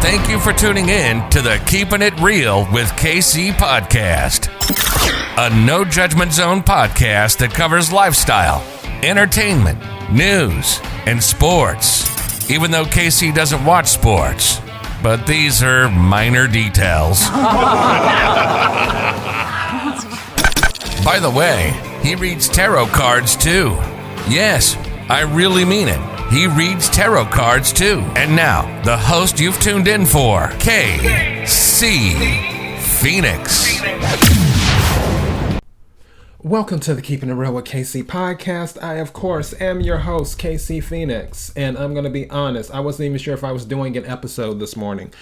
Thank you for tuning in to the Keeping It Real with KC podcast, a no judgment zone podcast that covers lifestyle, entertainment, news, and sports. Even though KC doesn't watch sports, but these are minor details. By the way, he reads tarot cards too. Yes, I really mean it. He reads tarot cards too. And now, the host you've tuned in for, KC Phoenix. Welcome to the Keeping It Real with KC podcast. I, of course, am your host, KC Phoenix. And I'm going to be honest, I wasn't even sure if I was doing an episode this morning.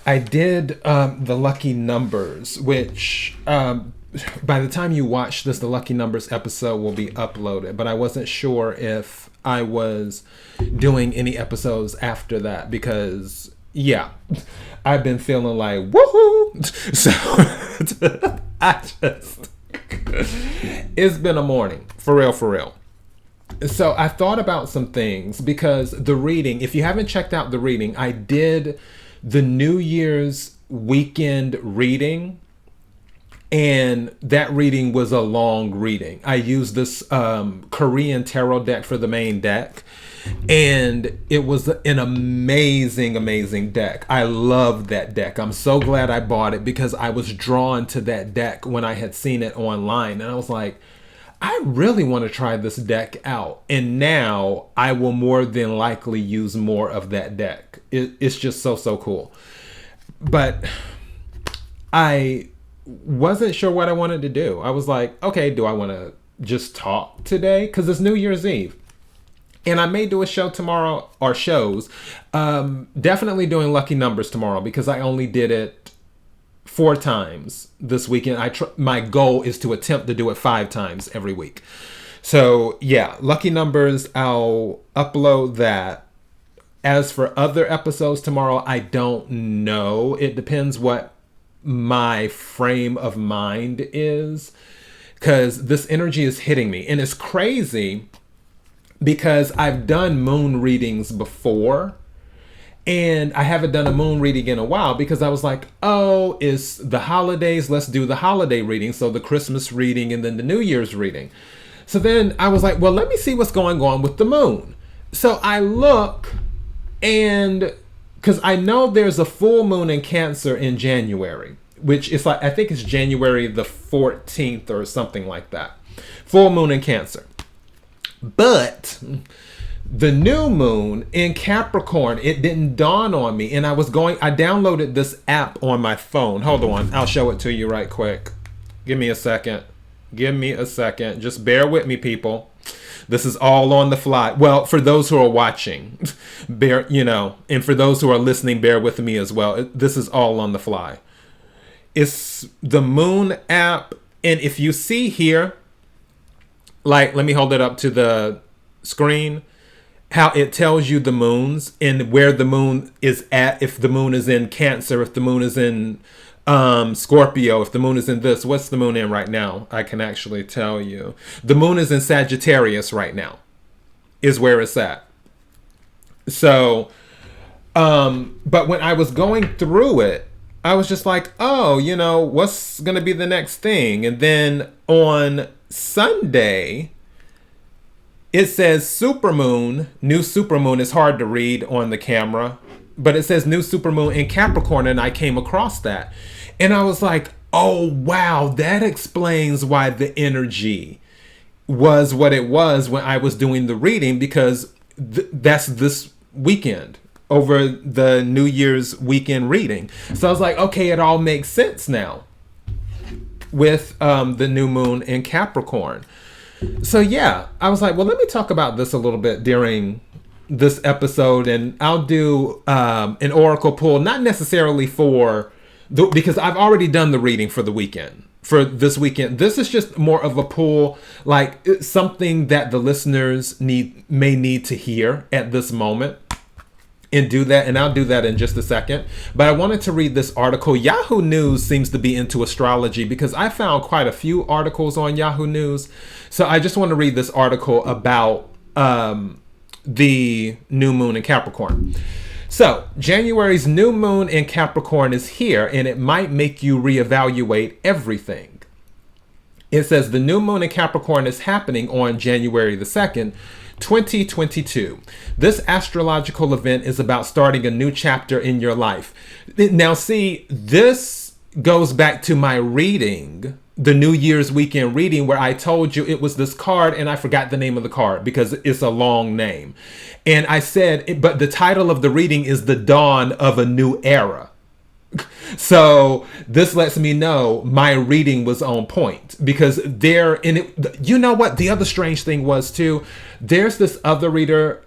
I did the lucky numbers, which by the time you watch this, the lucky numbers episode will be uploaded. But I wasn't sure if I was doing any episodes after that because, yeah, I've been feeling like, woohoo! So, it's been a morning, for real. So I thought about some things because the reading, if you haven't checked out the reading, I did the New Year's weekend reading. And that reading was a long reading. I used this Korean tarot deck for the main deck. And it was an amazing deck. I love that deck. I'm so glad I bought it because I was drawn to that deck when I had seen it online. And I was like, I really want to try this deck out. And now I will more than likely use more of that deck. It's just so cool. But I wasn't sure what I wanted to do. I was like, okay, do I want to just talk today? Because it's New Year's Eve. And I may do a show tomorrow, or shows. Definitely doing lucky numbers tomorrow because I only did it 4 times this weekend. My goal is to attempt to do it 5 times every week. So yeah, lucky numbers, I'll upload that. As for other episodes tomorrow, I don't know. It depends what my frame of mind is, because this energy is hitting me. And it's crazy because I've done moon readings before and I haven't done a moon reading in a while because I was like, oh, it's the holidays, let's do the holiday reading. So the Christmas reading and then the New Year's reading. So then I was like, well, let me see what's going on with the moon. So I look, and because I know there's a full moon in Cancer in January, which is like, I think it's January the 14th or something like that. Full moon in Cancer. But the new moon in Capricorn, it didn't dawn on me. And I downloaded this app on my phone. Hold on, I'll show it to you right quick. Give me a second. Just bear with me, people. This is all on the fly. Well, for those who are watching, and for those who are listening, bear with me as well. This is all on the fly. It's the Moon app. And if you see here, like, let me hold it up to the screen, how it tells you the moons and where the moon is at. If the moon is in Cancer, if the moon is in Scorpio, if the moon is in this, what's the moon in right now? I can actually tell you. The moon is in Sagittarius right now, is where it's at. So, but when I was going through it, I was just like, oh, what's going to be the next thing? And then on Sunday, it says supermoon, new supermoon. Is hard to read on the camera, but it says new supermoon in Capricorn, and I came across that. And I was like, oh, wow, that explains why the energy was what it was when I was doing the reading, because that's this weekend, over the New Year's weekend reading. So I was like, okay, it all makes sense now with the new moon in Capricorn. So yeah, I was like, well, let me talk about this a little bit during this episode, and I'll do an oracle pull, not necessarily because I've already done the reading for the weekend, for this weekend. This is just more of a pull, like something that the listeners may need to hear at this moment. And do that, and I'll do that in just a second. But I wanted to read this article. Yahoo News seems to be into astrology because I found quite a few articles on Yahoo News. So I just want to read this article about the new moon in Capricorn. So, January's new moon in Capricorn is here, and it might make you reevaluate everything. It says the new moon in Capricorn is happening on January the 2nd, 2022. This astrological event is about starting a new chapter in your life. Now, see, this goes back to my reading, the New Year's weekend reading, where I told you it was this card and I forgot the name of the card because it's a long name. And I said, but the title of the reading is The Dawn of a New Era. So this lets me know my reading was on point, because you know what the other strange thing was too, there's this other reader,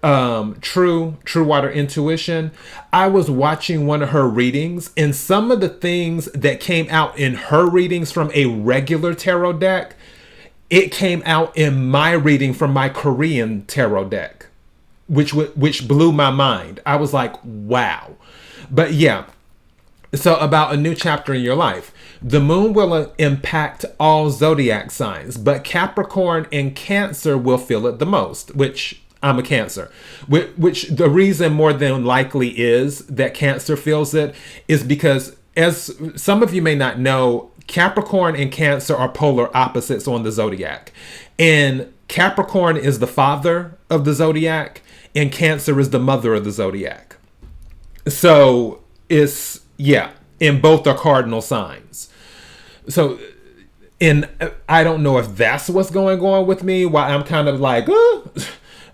True Water Intuition. I was watching one of her readings, and some of the things that came out in her readings from a regular tarot deck, it came out in my reading from my Korean tarot deck, which blew my mind. I was like, wow. But yeah. So about a new chapter in your life. The moon will impact all zodiac signs, but Capricorn and Cancer will feel it the most, which I'm a Cancer. Which the reason more than likely is that Cancer feels it is because, as some of you may not know, Capricorn and Cancer are polar opposites on the zodiac. And Capricorn is the father of the zodiac, and Cancer is the mother of the zodiac. So it's, yeah, and both are cardinal signs. So, and I don't know if that's what's going on with me, why I'm kind of like,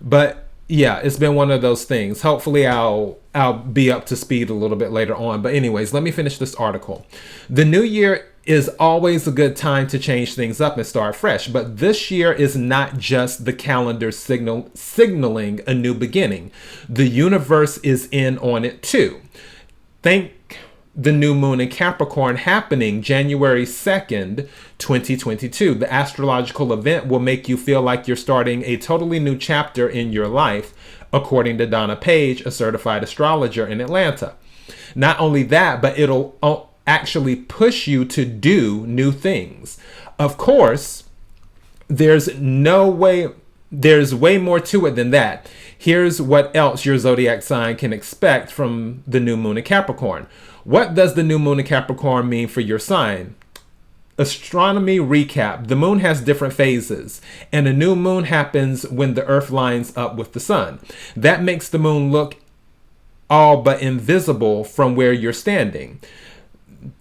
but yeah, it's been one of those things. Hopefully I'll be up to speed a little bit later on. But anyways, let me finish this article. The new year is always a good time to change things up and start fresh. But this year is not just the calendar signaling a new beginning. The universe is in on it too. Think the new moon in Capricorn happening January 2nd, 2022. The astrological event will make you feel like you're starting a totally new chapter in your life, according to Donna Page, a certified astrologer in Atlanta. Not only that, but it'll actually push you to do new things. Of course, there's way more to it than that. Here's what else your zodiac sign can expect from the new moon in Capricorn. What does the new moon in Capricorn mean for your sign? Astronomy recap. The moon has different phases, and a new moon happens when the earth lines up with the sun. That makes the moon look all but invisible from where you're standing.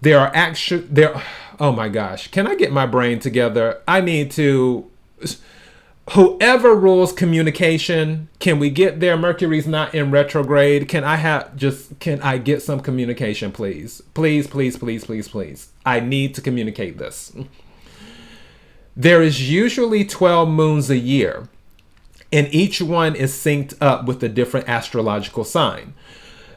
Oh my gosh, can I get my brain together? I need to, whoever rules communication, can we get there? Mercury's not in retrograde. Can I get some communication, please? Please, please, please, please, please. I need to communicate this. There is usually 12 moons a year, and each one is synced up with a different astrological sign.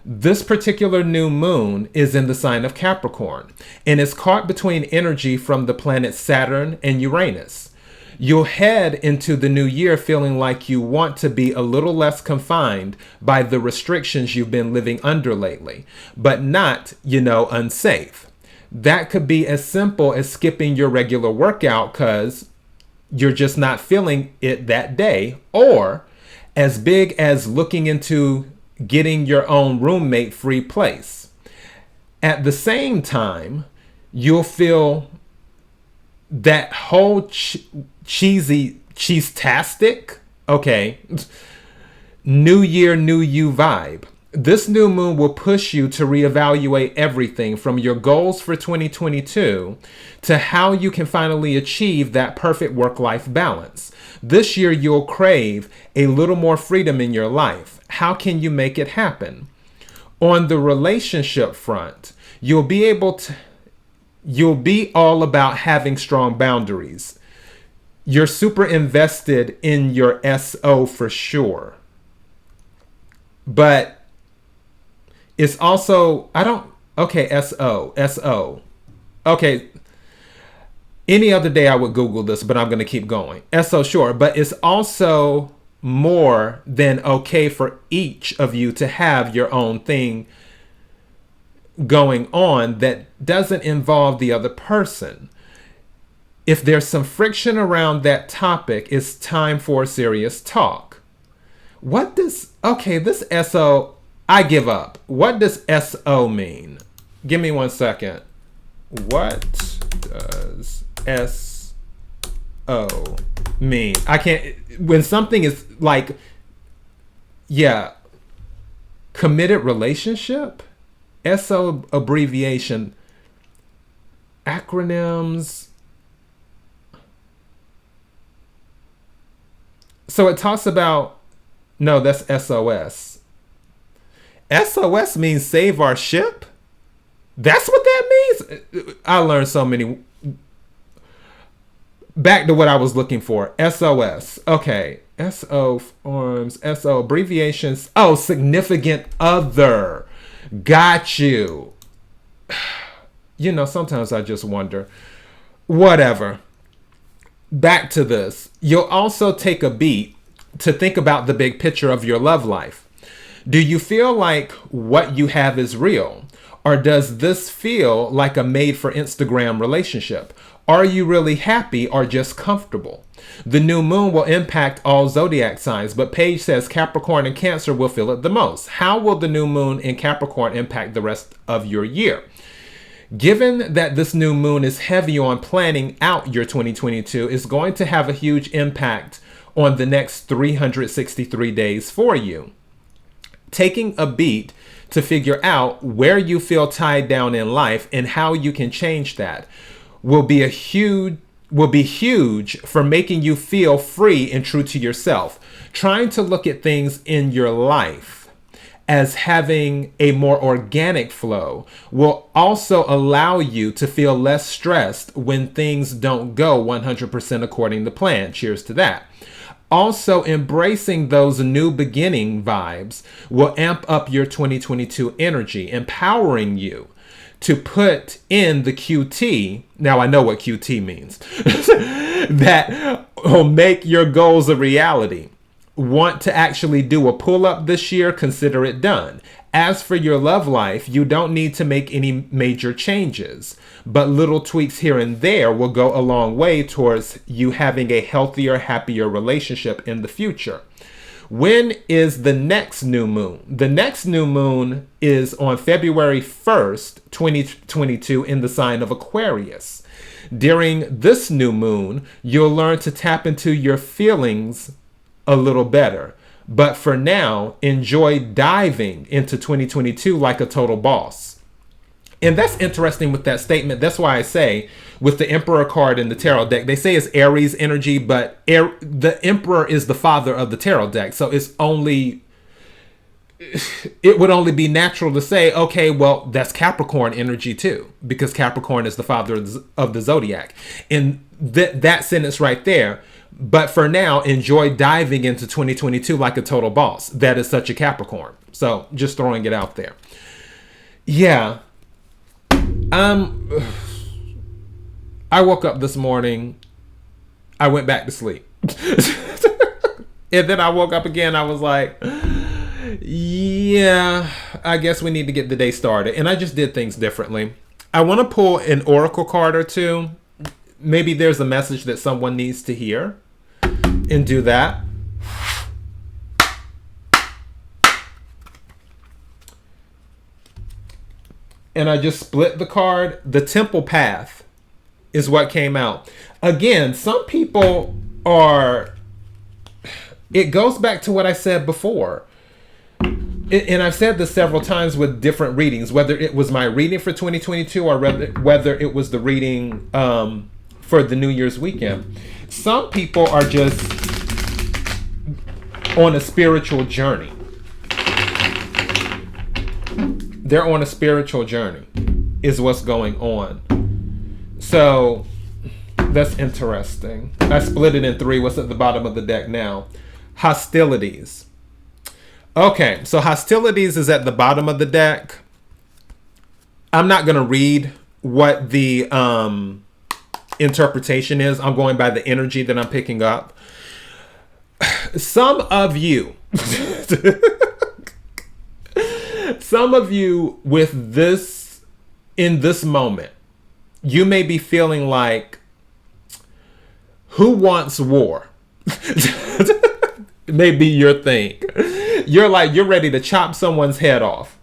This particular new moon is in the sign of Capricorn, and is caught between energy from the planet Saturn and Uranus. You'll head into the new year feeling like you want to be a little less confined by the restrictions you've been living under lately, but not, unsafe. That could be as simple as skipping your regular workout because you're just not feeling it that day, or as big as looking into getting your own roommate-free place. At the same time, you'll feel that whole cheese-tastic, new year, new you vibe. This new moon will push you to reevaluate everything from your goals for 2022 to how you can finally achieve that perfect work-life balance. This year, you'll crave a little more freedom in your life. How can you make it happen? On the relationship front, you'll be all about having strong boundaries. You're super invested in your SO for sure. But it's also, SO. Okay. Any other day I would Google this, but I'm going to keep going. SO, sure. But it's also more than okay for each of you to have your own thing going on that doesn't involve the other person. If there's some friction around that topic, it's time for a serious talk. This SO, I give up. What does SO mean? Give me 1 second. What does SO mean? I can't, when something is like, yeah, committed relationship? SO abbreviation, acronyms. So it talks about, no, that's SOS. SOS means save our ship? That's what that means? I learned so many. Back to what I was looking for. SOS. Okay. SO forms. SO abbreviations. Oh, significant other. Got you. You know, sometimes I just wonder. Whatever. Back to this. You'll also take a beat to think about the big picture of your love life. Do you feel like what you have is real? Or does this feel like a made for Instagram relationship? Are you really happy or just comfortable? The new moon will impact all zodiac signs, but Paige says Capricorn and Cancer will feel it the most. How will the new moon in Capricorn impact the rest of your year? Given that this new moon is heavy on planning out your 2022, it's going to have a huge impact on the next 363 days for you. Taking a beat to figure out where you feel tied down in life and how you can change that will be huge for making you feel free and true to yourself. Trying to look at things in your life as having a more organic flow will also allow you to feel less stressed when things don't go 100% according to plan. Cheers to that. Also, embracing those new beginning vibes will amp up your 2022 energy, empowering you to put in the QT. Now I know what QT means. That will make your goals a reality. Want to actually do a pull-up this year? Consider it done. As for your love life, you don't need to make any major changes, but little tweaks here and there will go a long way towards you having a healthier, happier relationship in the future. When is the next new moon? The next new moon is on February 1st, 2022 in the sign of Aquarius. During this new moon, you'll learn to tap into your feelings a little better. But for now, enjoy diving into 2022 like a total boss. And that's interesting with that statement. That's why I say with the Emperor card in the tarot deck, they say it's Aries energy, but the Emperor is the father of the tarot deck. So it would only be natural to say, okay, well, that's Capricorn energy too, because Capricorn is the father of the zodiac. And that sentence right there. But for now, enjoy diving into 2022 like a total boss. That is such a Capricorn. So just throwing it out there. Yeah. I woke up this morning. I went back to sleep. And then I woke up again. I was like, yeah, I guess we need to get the day started. And I just did things differently. I want to pull an oracle card or two. Maybe there's a message that someone needs to hear. And do that. And I just split the card. The Temple Path is what came out. Again, some people are... It goes back to what I said before. And I've said this several times with different readings, whether it was my reading for 2022 or whether it was the reading for the New Year's weekend. Some people are just on a spiritual journey. They're on a spiritual journey is what's going on. So that's interesting. I split it in three. What's at the bottom of the deck now? Hostilities. Okay, so hostilities is at the bottom of the deck. I'm not going to read what the interpretation is. I'm going by the energy that I'm picking up. Some of you with this, in this moment, you may be feeling like, who wants war? It may be your thing. you're ready to chop someone's head off.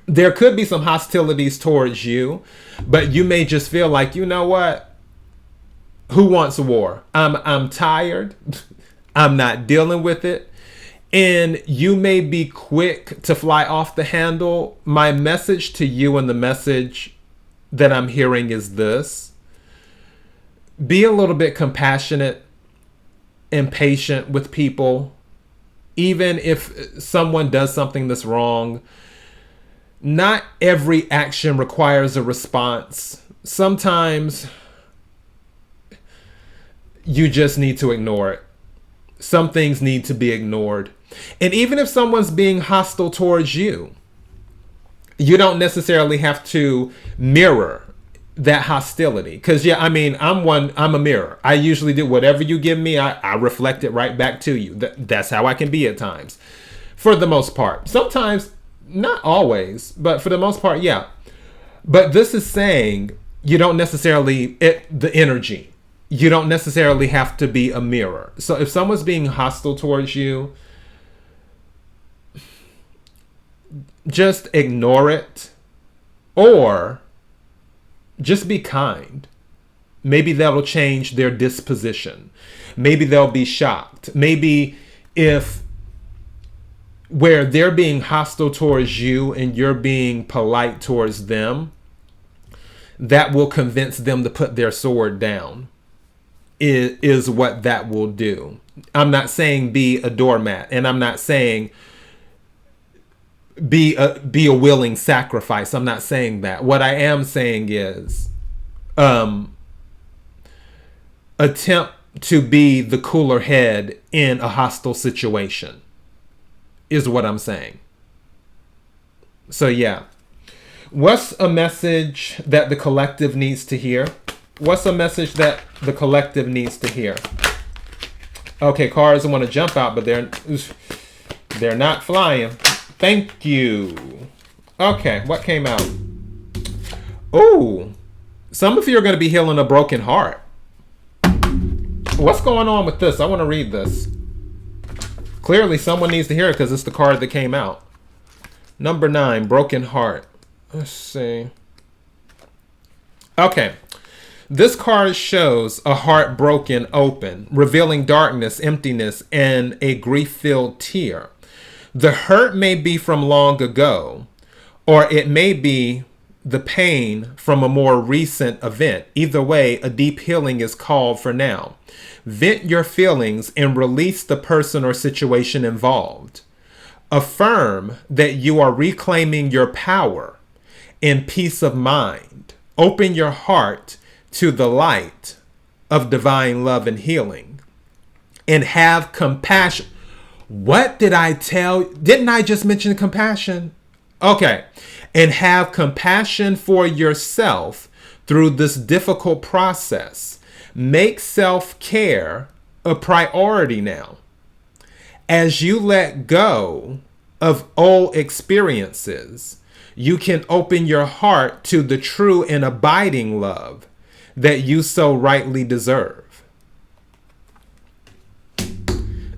There could be some hostilities towards you, but you may just feel like, you know what? Who wants war? I'm tired. I'm not dealing with it. And you may be quick to fly off the handle. My message to you, and the message that I'm hearing, is this: be a little bit compassionate and patient with people. Even if someone does something that's wrong, not every action requires a response. Sometimes you just need to ignore it. Some things need to be ignored. And even if someone's being hostile towards you, you don't necessarily have to mirror that hostility. Because, I'm a mirror. I usually do whatever you give me, I reflect it right back to you. That's how I can be at times. For the most part. Sometimes, not always, but for the most part, yeah. But this is saying you don't necessarily, the energy, you don't necessarily have to be a mirror. So if someone's being hostile towards you, just ignore it, or just be kind. Maybe that'll change their disposition. Maybe they'll be shocked. Maybe if where they're being hostile towards you and you're being polite towards them, that will convince them to put their sword down, is what that will do. I'm not saying be a doormat, and I'm not saying be a willing sacrifice. I'm not saying that. What I am saying is attempt to be the cooler head in a hostile situation, is what I'm saying. So yeah. What's a message that the collective needs to hear? What's a message that the collective needs to hear? Okay, cards want to jump out, but they're not flying. Thank you. Okay, what came out? Oh, some of you are going to be healing a broken heart. What's going on with this? I want to read this. Clearly, someone needs to hear it because it's the card that came out. Number 9, broken heart. Let's see. Okay. This card shows a heart broken open, revealing darkness, emptiness, and a grief-filled tear. The hurt may be from long ago, or it may be the pain from a more recent event. Either way, a deep healing is called for now. Vent your feelings and release the person or situation involved. Affirm that you are reclaiming your power and peace of mind. Open your heart to the light of divine love and healing. And have compassion. What did I tell? Didn't I just mention compassion? Okay. And have compassion for yourself through this difficult process. Make self-care a priority now. As you let go of old experiences, you can open your heart to the true and abiding love that you so rightly deserve.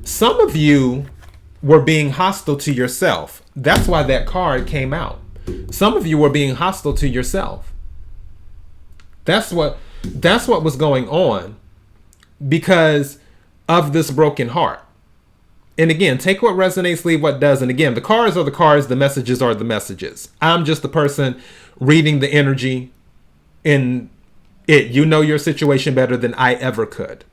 Some of you were being hostile to yourself. That's why that card came out. Some of you were being hostile to yourself. That's what was going on because of this broken heart. And again, take what resonates, leave what doesn't. Again, the cards are the cards, the messages are the messages. I'm just the person reading the energy in it. You know your situation better than I ever could.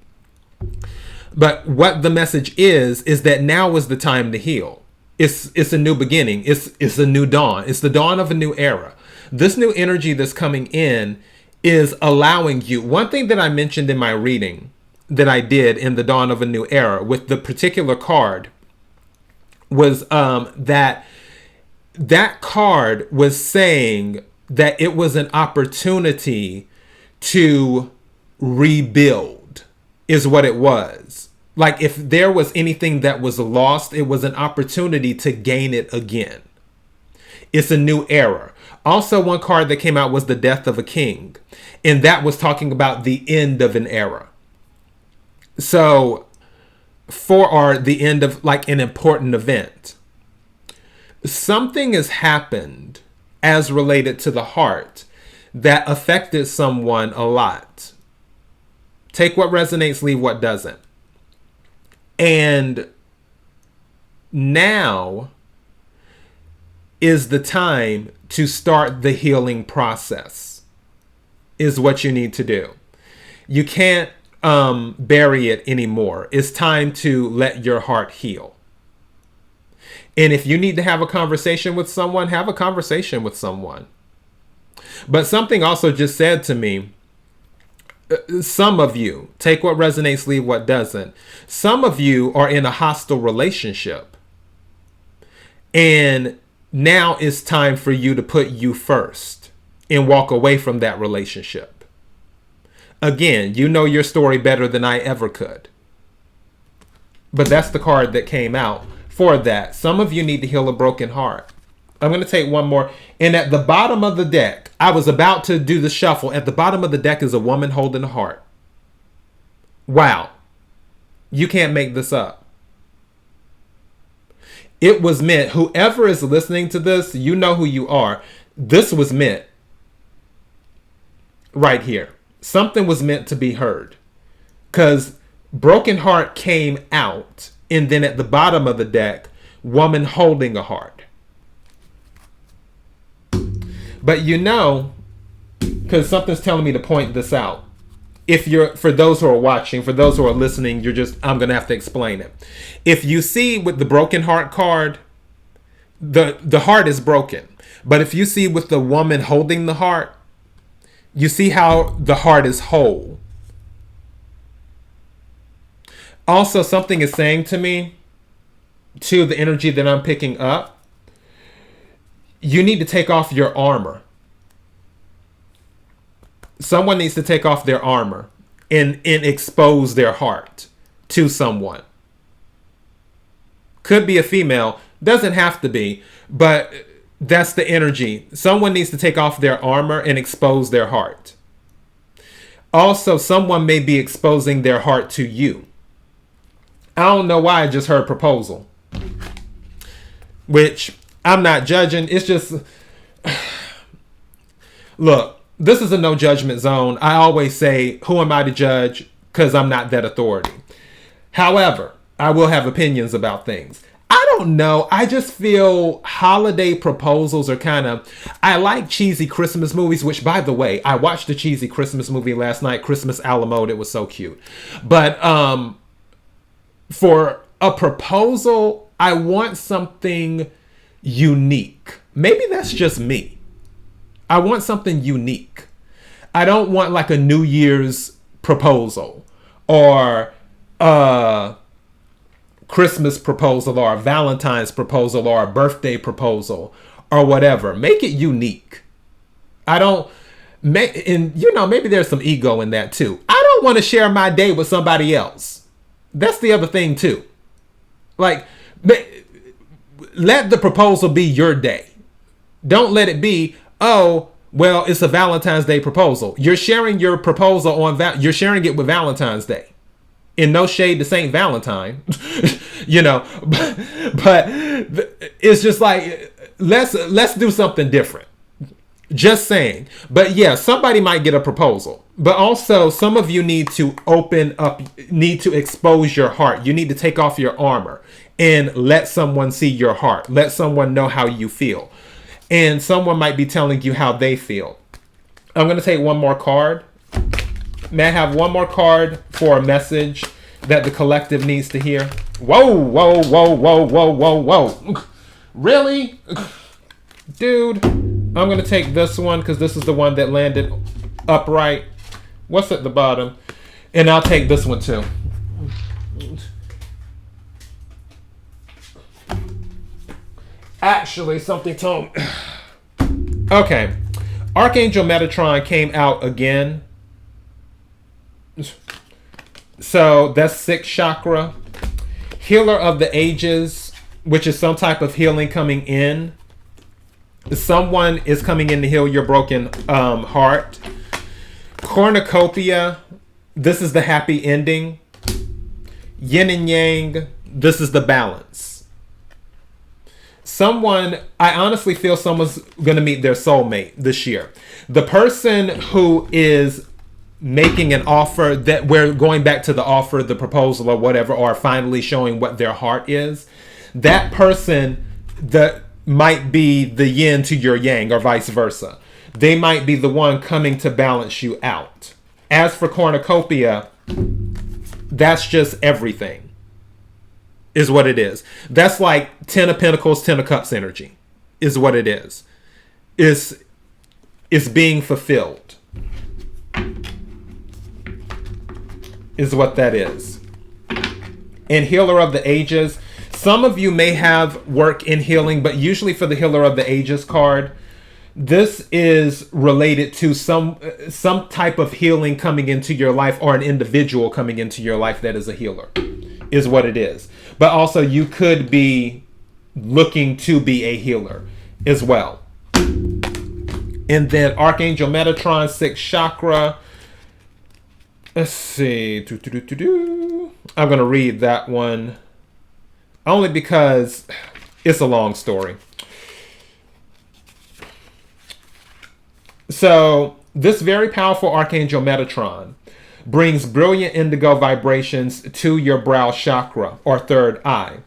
But what the message is that now is the time to heal. It's a new beginning. It's a new dawn. It's the dawn of a new era. This new energy that's coming in is allowing you. One thing that I mentioned in my reading that I did in the dawn of a new era with the particular card was that card was saying that it was an opportunity to rebuild, is what it was. Like if there was anything that was lost, it was an opportunity to gain it again. It's a new era. Also, one card that came out was the death of a king. And that was talking about the end of an era. So, or the end of like an important event. something has happened as related to the heart that affected someone a lot. Take what resonates, leave what doesn't. And now is the time to start the healing process, is what you need to do. You can't bury it anymore. It's time to let your heart heal. And if you need to have a conversation with someone, have a conversation with someone. But something also just said to me, some of you, take what resonates, leave what doesn't. Some of you are in a hostile relationship. And now it's time for you to put you first and walk away from that relationship. Again, you know your story better than I ever could. But that's the card that came out for that. Some of you need to heal a broken heart. I'm going to take one more. And at the bottom of the deck, I was about to do the shuffle. At the bottom of the deck is a woman holding a heart. Wow. You can't make this up. It was meant, whoever is listening to this, you know who you are. This was meant right here. Something was meant to be heard. Because broken heart came out. And then at the bottom of the deck, woman holding a heart. But you know, because something's telling me to point this out. If you're, for those who are watching, for those who are listening, I'm going to have to explain it. If you see with the broken heart card, the heart is broken. But if you see with the woman holding the heart, you see how the heart is whole. Also, something is saying to me, to the energy that I'm picking up, you need to take off your armor. Someone needs to take off their armor and expose their heart to someone. Could be a female, doesn't have to be, but that's the energy. Someone needs to take off their armor and expose their heart. Also, someone may be exposing their heart to you. I don't know why I just heard proposal, which I'm not judging. It's just, look, this is a no judgment zone. I always say, who am I to judge? Because I'm not that authority. However, I will have opinions about things. I don't know. I just feel holiday proposals are kind of, I like cheesy Christmas movies, which, by the way, I watched a cheesy Christmas movie last night, Christmas a la mode. It was so cute. But for a proposal, I want something unique. Maybe that's just me. I want something unique. I don't want like a New Year's proposal or a Christmas proposal or a Valentine's proposal or a birthday proposal or whatever. Make it unique. I don't make, and you know, maybe there's some ego in that too. I don't want to share my day with somebody else. That's the other thing too. Like, let the proposal be your day. Don't let it be, oh, well, it's a Valentine's Day proposal. You're sharing your proposal on you're sharing it with Valentine's Day. In no shade to Saint Valentine, you know, but it's just like, let's do something different. Just saying. But yeah, somebody might get a proposal, but also some of you need to open up, need to expose your heart. You need to take off your armor and let someone see your heart. Let someone know how you feel. And someone might be telling you how they feel. I'm going to take one more card. May I have one more card for a message that the collective needs to hear? Whoa, whoa, whoa, whoa, whoa, whoa, whoa. Really? Dude, I'm going to take this one because this is the one that landed upright. What's at the bottom? And I'll take this one too. Actually, something told me. Okay. Archangel Metatron came out again. So that's 6th chakra. Healer of the ages, which is some type of healing coming in. Someone is coming in to heal your broken heart. Cornucopia, this is the happy ending. Yin and yang, this is the balance. I honestly feel someone's going to meet their soulmate this year. The person who is making an offer, that we're going back to the offer, the proposal or whatever, or finally showing what their heart is, that person that might be the yin to your yang or vice versa. They might be the one coming to balance you out. As for cornucopia, that's just everything, is what it is. That's like 10 of Pentacles, 10 of Cups energy, is what it is. It's being fulfilled, is what that is. And Healer of the Ages, some of you may have work in healing, but usually for the Healer of the Ages card, this is related to some type of healing coming into your life, or an individual coming into your life that is a healer, is what it is. But also you could be looking to be a healer as well. And then Archangel Metatron, 6th chakra. Let's see. I'm going to read that one only because it's a long story. So this very powerful Archangel Metatron brings brilliant indigo vibrations to your brow chakra, or third eye,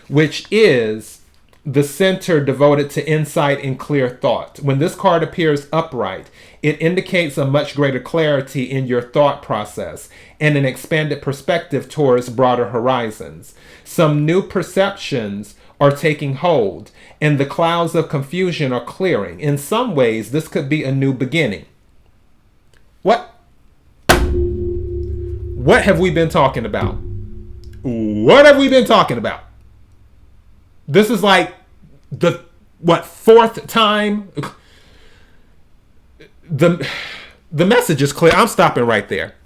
which is the center devoted to insight and clear thought. When this card appears upright, it indicates a much greater clarity in your thought process and an expanded perspective towards broader horizons. Some new perceptions are taking hold, and the clouds of confusion are clearing. In some ways, this could be a new beginning. What have we been talking about? What have we been talking about? This is like the, fourth time? The message is clear. I'm stopping right there.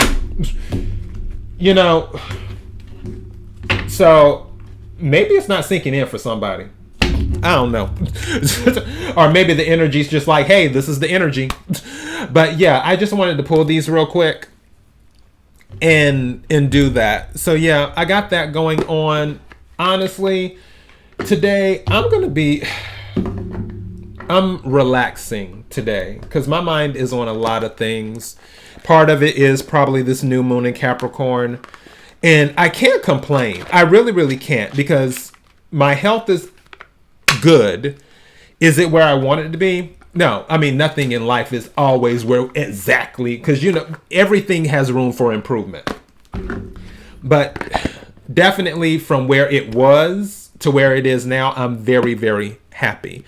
You know, so maybe it's not sinking in for somebody. I don't know. Or maybe the energy's just like, hey, this is the energy. But yeah, I just wanted to pull these real quick and do that. So yeah, I got that going on. Honestly, today I'm relaxing today because my mind is on a lot of things. Part of it is probably this new moon in Capricorn, and I can't complain. I really, really can't, because my health is good. Is it where I want it to be? No, I mean, nothing in life is always where exactly, because, you know, everything has room for improvement. But definitely from where it was to where it is now, I'm very, very happy.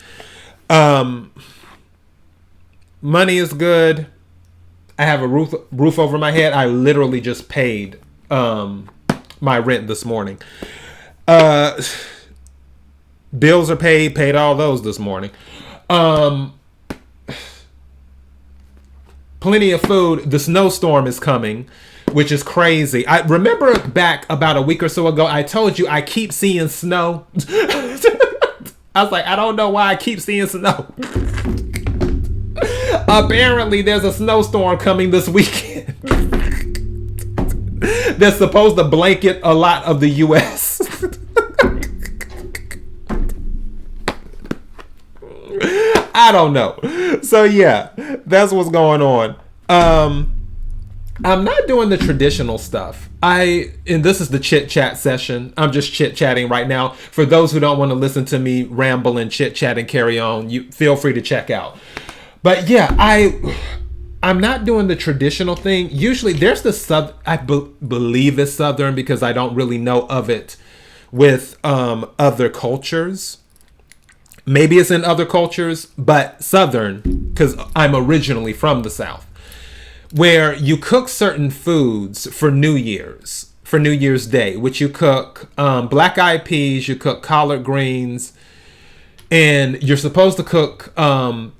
Money is good. I have a roof over my head. I literally just paid my rent this morning. Bills are paid all those this morning. Plenty of food. The snowstorm is coming, which is crazy. I remember back about a week or so ago, I told you I keep seeing snow. I was like, I don't know why I keep seeing snow. Apparently, there's a snowstorm coming this weekend that's supposed to blanket a lot of the U.S. I don't know. So yeah, that's what's going on. I'm not doing the traditional stuff. And this is the chit chat session. I'm just chit chatting right now. For those who don't want to listen to me ramble and chit chat and carry on, you feel free to check out. But yeah, I'm not doing the traditional thing. Usually there's the I believe it's Southern because I don't really know of it with other cultures. Maybe it's in other cultures, but Southern, because I'm originally from the South, where you cook certain foods for New Year's Day, which you cook black-eyed peas, you cook collard greens, and you're supposed to cook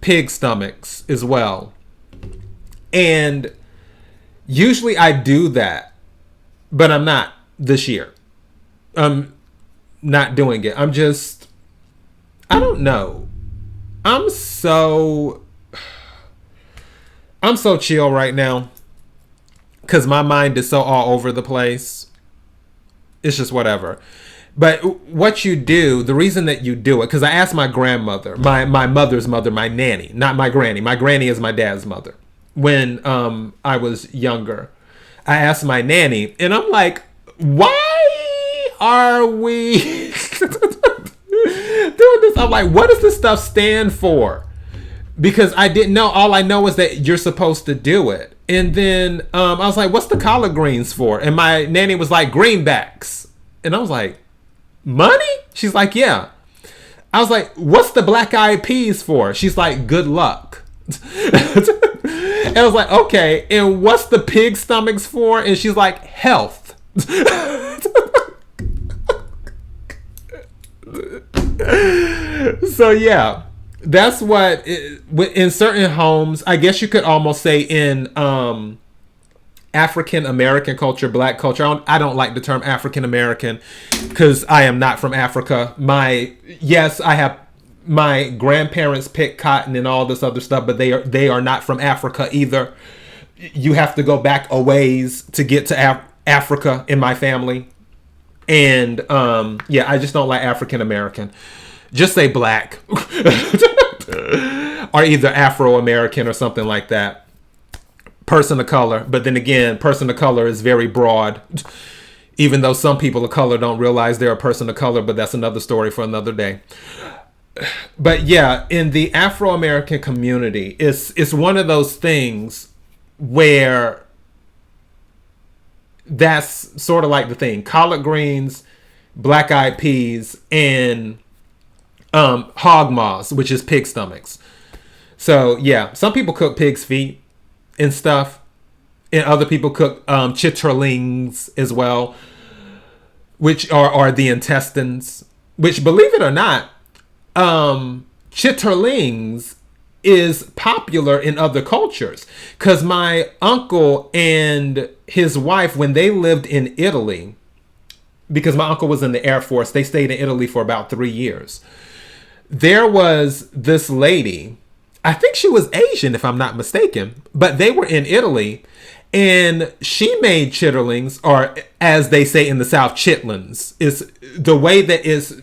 pig stomachs as well. And usually I do that, but I'm not this year. I'm not doing it. I don't know. I'm so chill right now because my mind is so all over the place. It's just whatever. But what you do, the reason that you do it, because I asked my grandmother, my mother's mother, my nanny, not my granny. My granny is my dad's mother. When I was younger, I asked my nanny, and I'm like, why are we doing this? I'm like, what does this stuff stand for? Because I didn't know. All I know is that you're supposed to do it. And then I was like, what's the collard greens for? And my nanny was like, greenbacks. And I was like, money? She's like, yeah. I was like, what's the black eyed peas for? She's like, good luck. And I was like, okay. And what's the pig stomachs for? And she's like, health. So yeah, that's what in certain homes, I guess you could almost say in African American culture, black culture. I don't like the term African American because I am not from Africa. I have my grandparents picked cotton and all this other stuff, but they are not from Africa either. You have to go back a ways to get to Africa in my family. And I just don't like African American. Just say black. Or either Afro-American or something like that. Person of color. But then again, person of color is very broad. Even though some people of color don't realize they're a person of color, but that's another story for another day. But yeah, in the Afro-American community, it's one of those things where that's sort of like the thing. Collard greens, black-eyed peas, and hog maws, which is pig stomachs. So yeah, some people cook pig's feet and stuff, and other people cook chitterlings as well, which are the intestines. Which, believe it or not, chitterlings is popular in other cultures, because my uncle and his wife, when they lived in Italy, because my uncle was in the Air Force, they stayed in Italy for about 3 years. There was this lady, I think she was Asian if I'm not mistaken, but they were in Italy, and she made chitterlings, or as they say in the South, chitlins. Is the way that is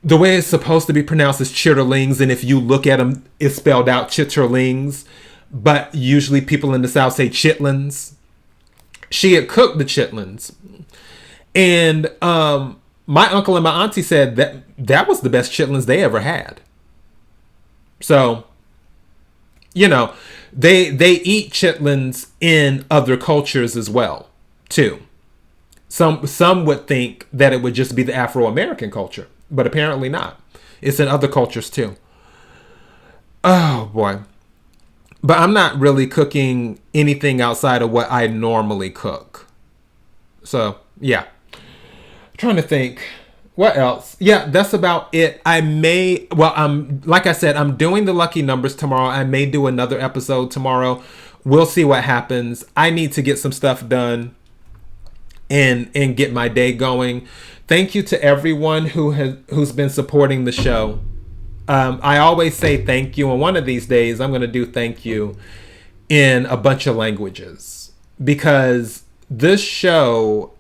the way it's supposed to be pronounced is chitterlings, and if you look at them, it's spelled out chitterlings, but usually people in the South say chitlins. She had cooked the chitlins, and my uncle and my auntie said that was the best chitlins they ever had. So, you know, they eat chitlins in other cultures as well, too. Some would think that it would just be the Afro-American culture, but apparently not. It's in other cultures too. Oh boy. But I'm not really cooking anything outside of what I normally cook. So, yeah. Trying to think. What else? Yeah, that's about it. Like I said, I'm doing the lucky numbers tomorrow. I may do another episode tomorrow. We'll see what happens. I need to get some stuff done and get my day going. Thank you to everyone who's been supporting the show. I always say thank you, and one of these days I'm going to do thank you in a bunch of languages, because this show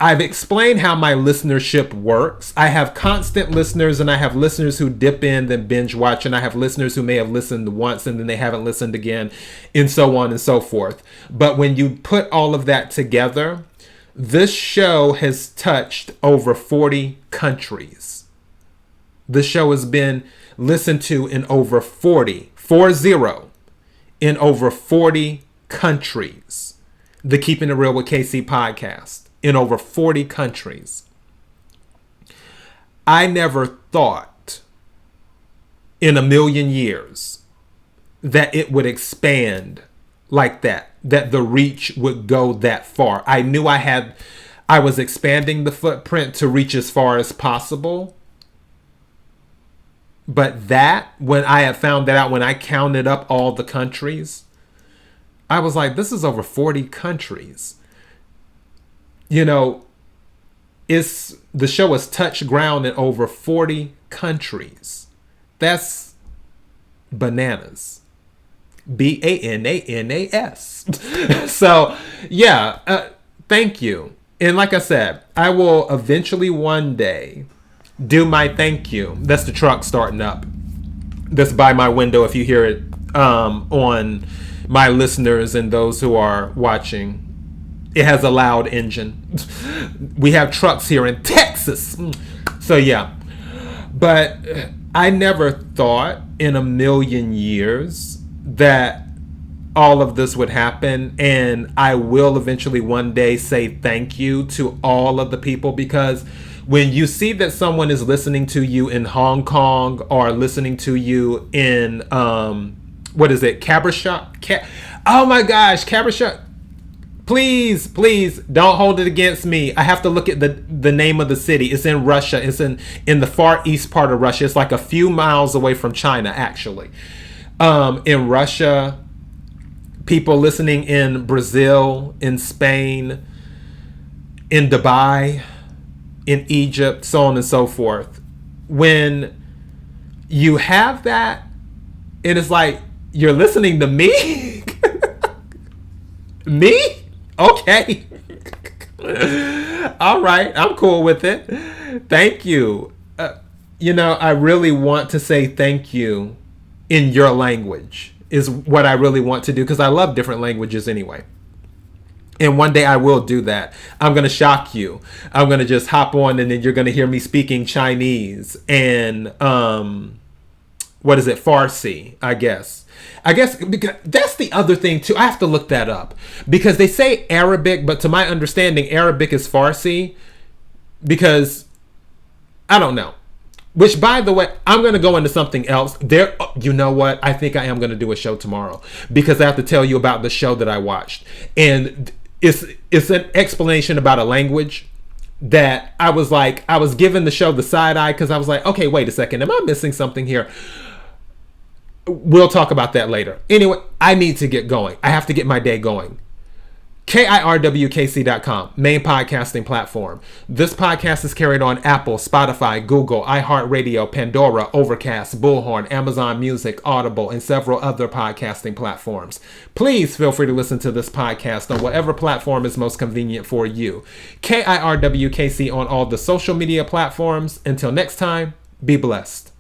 I've explained how my listenership works. I have constant listeners, and I have listeners who dip in, then binge watch, and I have listeners who may have listened once and then they haven't listened again, and so on and so forth. But when you put all of that together, this show has touched over 40 countries. The show has been listened to in over 40 in over 40 countries. The Keeping It Real with KC podcast in over 40 countries. I never thought in a million years that it would expand like that the reach would go that far. I knew I was expanding the footprint to reach as far as possible. But when I had found that out, when I counted up all the countries, I was like, this is over 40 countries. You know, the show has touched ground in over 40 countries. That's bananas. BANANAS. So, yeah, thank you. And like I said, I will eventually one day do my thank you. That's the truck starting up. That's by my window if you hear it on my listeners and those who are watching. It has a loud engine. We have trucks here in Texas. So yeah. But I never thought in a million years that all of this would happen, and I will eventually one day say thank you to all of the people, because when you see that someone is listening to you in Hong Kong or listening to you in what is it, Cabershot? Oh my gosh, Cabershot. Please don't hold it against me. I have to look at the name of the city. It's in Russia. It's in the far east part of Russia. It's like a few miles away from China, actually. In Russia, people listening in Brazil, in Spain, in Dubai, in Egypt, so on and so forth. When you have that, it is like you're listening to me. Me? Okay. All right. I'm cool with it. Thank you. I really want to say thank you in your language is what I really want to do, because I love different languages anyway. And one day I will do that. I'm going to shock you. I'm going to just hop on and then you're going to hear me speaking Chinese and Farsi, I guess. Because that's the other thing too. I have to look that up, because they say Arabic, but to my understanding, Arabic is Farsi, because I don't know. Which, by the way, I'm going to go into something else. You know what? I think I am going to do a show tomorrow, because I have to tell you about the show that I watched, and it's an explanation about a language that I was giving the show the side eye, because I was like, okay, wait a second, am I missing something here? We'll talk about that later. Anyway, I need to get going. I have to get my day going. KIRWKC.com, main podcasting platform. This podcast is carried on Apple, Spotify, Google, iHeartRadio, Pandora, Overcast, Bullhorn, Amazon Music, Audible, and several other podcasting platforms. Please feel free to listen to this podcast on whatever platform is most convenient for you. KIRWKC on all the social media platforms. Until next time, be blessed.